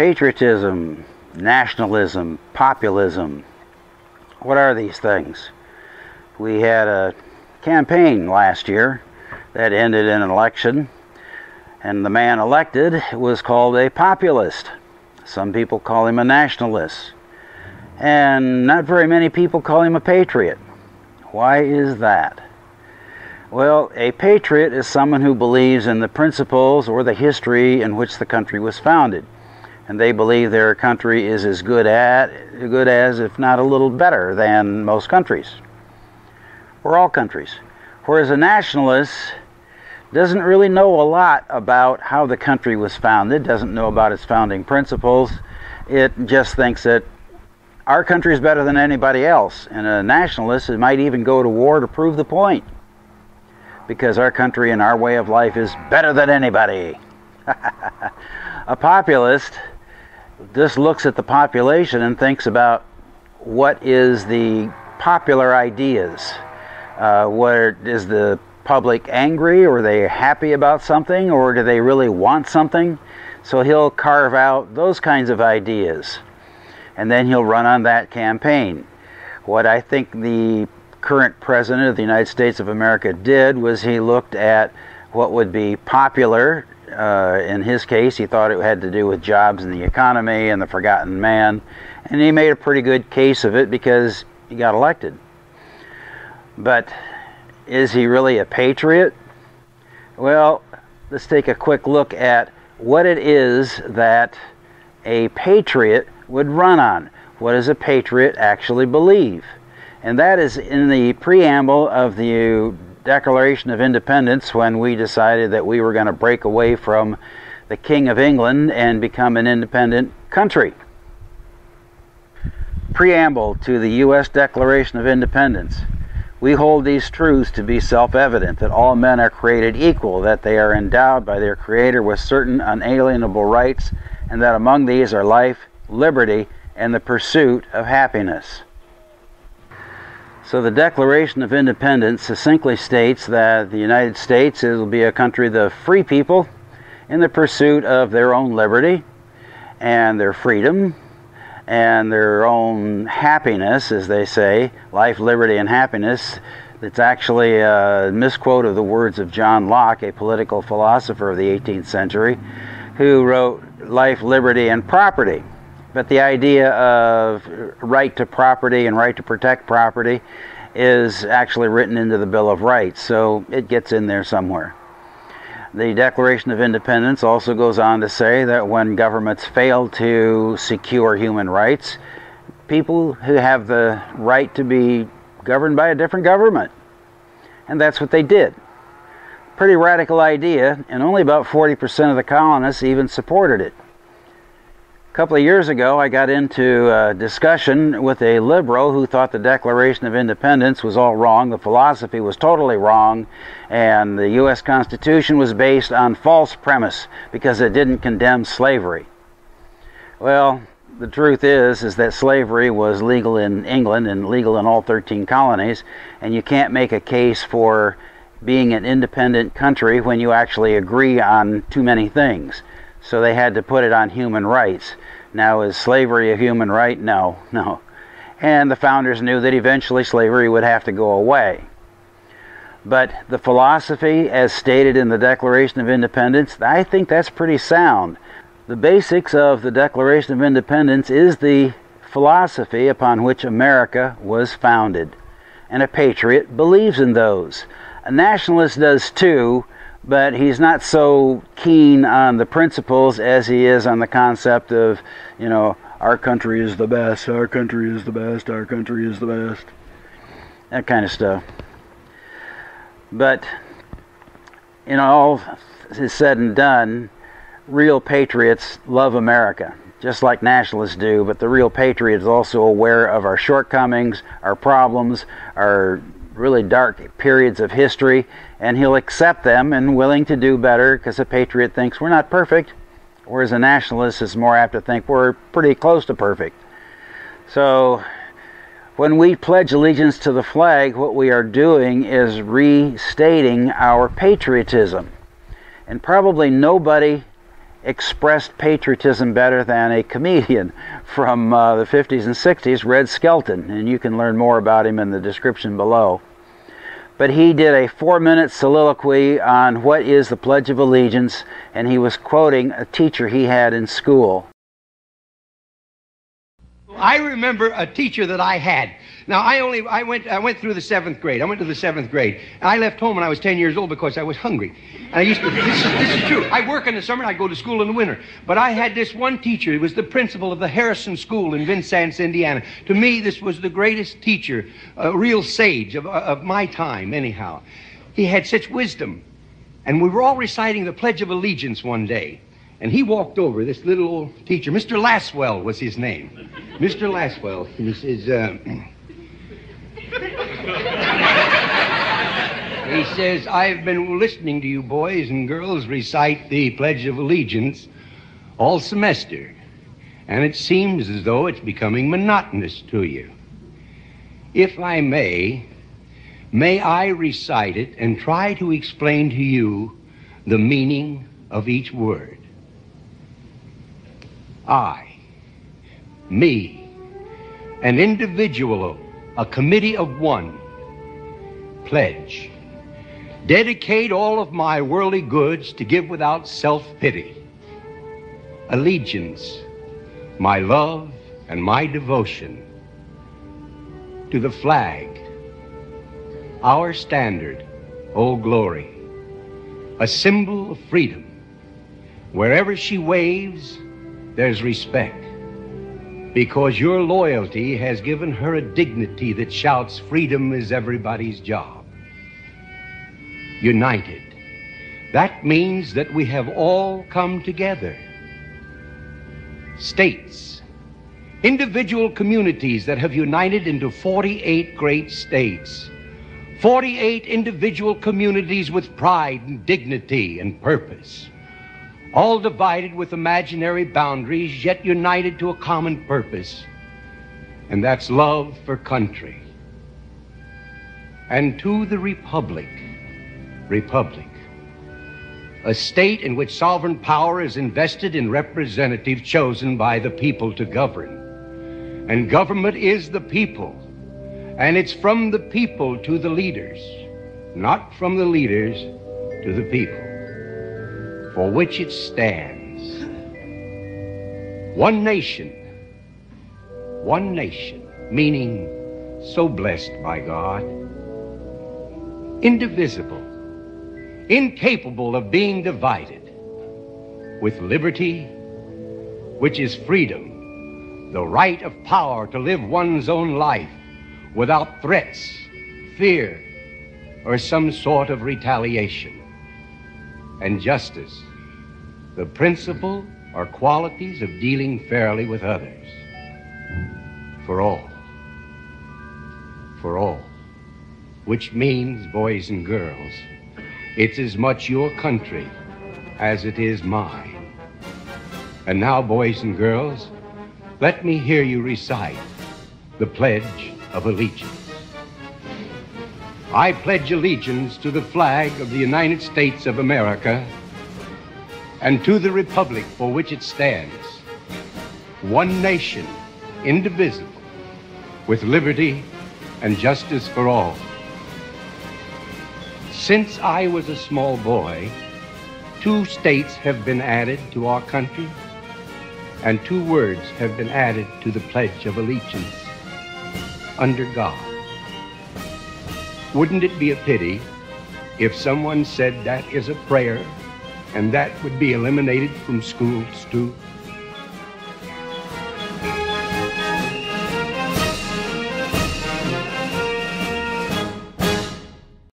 Patriotism, nationalism, populism. What are these things? We had a campaign last year that ended in an election, and the man elected was called a populist. Some people call him a nationalist, and not very many people call him a patriot. Why is that? Well, a patriot is someone who believes in the principles or the history in which the country was founded, and they believe their country is as good as, if not a little better than most countries, or all countries. Whereas a nationalist doesn't really know a lot about how the country was founded, doesn't know about its founding principles. It just thinks that our country is better than anybody else, and a nationalist might even go to war to prove the point, because our country and our way of life is better than anybody. A populist just looks at the population and thinks about what is the popular ideas. Is the public angry, or are they happy about something, or do they really want something? So he'll carve out those kinds of ideas, and then he'll run on that campaign. What I think the current president of the United States of America did was he looked at what would be popular. In his case, he thought it had to do with jobs and the economy and the forgotten man, and he made a pretty good case of it because he got elected. But is he really a patriot? Well, let's take a quick look at what it is that a patriot would run on. What does a patriot actually believe? And that is in the preamble of the Declaration of Independence, when we decided that we were going to break away from the King of England and become an independent country. Preamble to the U.S. Declaration of Independence. We hold these truths to be self-evident, that all men are created equal, that they are endowed by their Creator with certain unalienable rights, and that among these are life, liberty, and the pursuit of happiness. So the Declaration of Independence succinctly states that the United States will be a country of the free people in the pursuit of their own liberty and their freedom and their own happiness, as they say, life, liberty, and happiness. It's actually a misquote of the words of John Locke, a political philosopher of the 18th century, who wrote life, liberty, and property. But the idea of right to property and right to protect property is actually written into the Bill of Rights, so it gets in there somewhere. The Declaration of Independence also goes on to say that when governments fail to secure human rights, people who have the right to be governed by a different government. And that's what they did. Pretty radical idea, and only about 40% of the colonists even supported it. A couple of years ago, I got into a discussion with a liberal who thought the Declaration of Independence was all wrong, the philosophy was totally wrong, and the U.S. Constitution was based on false premise because it didn't condemn slavery. Well, the truth is that slavery was legal in England and legal in all 13 colonies, and you can't make a case for being an independent country when you actually agree on too many things. So they had to put it on human rights. Now, is slavery a human right? No. And the founders knew that eventually slavery would have to go away. But the philosophy, as stated in the Declaration of Independence, I think that's pretty sound. The basics of the Declaration of Independence is the philosophy upon which America was founded. And a patriot believes in those. A nationalist does too, but he's not so keen on the principles as he is on the concept of, our country is the best, our country is the best, our country is the best. That kind of stuff. But, all is said and done, real patriots love America, just like nationalists do, but the real patriot is also aware of our shortcomings, our problems, our really dark periods of history, and he'll accept them and willing to do better, because a patriot thinks we're not perfect, whereas a nationalist is more apt to think we're pretty close to perfect. So when we pledge allegiance to the flag, what we are doing is restating our patriotism. And probably nobody expressed patriotism better than a comedian from the 50s and 60s, Red Skelton, and you can learn more about him in the description below. But he did a 4-minute soliloquy on what is the Pledge of Allegiance, and he was quoting a teacher he had in school. I remember a teacher that I had. Now, I went through the 7th grade. I went to the 7th grade. And I left home when I was 10 years old because I was hungry. And I used to, this is true. I work in the summer and I go to school in the winter. But I had this one teacher. He was the principal of the Harrison School in Vincennes, Indiana. To me, this was the greatest teacher, a real sage of my time, anyhow. He had such wisdom. And we were all reciting the Pledge of Allegiance one day. And he walked over, this little old teacher, Mr. Lasswell was his name. Mr. Lasswell, and he says, I've been listening to you boys and girls recite the Pledge of Allegiance all semester, and it seems as though it's becoming monotonous to you. If I may I recite it and try to explain to you the meaning of each word. I, me, an individual, a committee of one, pledge, dedicate all of my worldly goods to give without self-pity, allegiance, my love and my devotion to the flag, our standard, Old Glory, a symbol of freedom. Wherever she waves, there's respect, because your loyalty has given her a dignity that shouts freedom is everybody's job. United. That means that we have all come together. States, individual communities that have united into 48 great states, 48 individual communities with pride and dignity and purpose, all divided with imaginary boundaries, yet united to a common purpose, and that's love for country. And to the republic, a state in which sovereign power is invested in representatives chosen by the people to govern. And government is the people, and it's from the people to the leaders, not from the leaders to the people, for which it stands. One nation, meaning so blessed by God, indivisible, incapable of being divided, with liberty, which is freedom, the right of power to live one's own life without threats, fear, or some sort of retaliation. And justice, the principle or qualities of dealing fairly with others. For all, which means, boys and girls, it's as much your country as it is mine. And now, boys and girls, let me hear you recite the Pledge of Allegiance. I pledge allegiance to the flag of the United States of America and to the republic for which it stands, one nation, indivisible, with liberty and justice for all. Since I was a small boy, 2 states have been added to our country, and 2 words have been added to the Pledge of Allegiance: under God. Wouldn't it be a pity if someone said that is a prayer and that would be eliminated from schools too?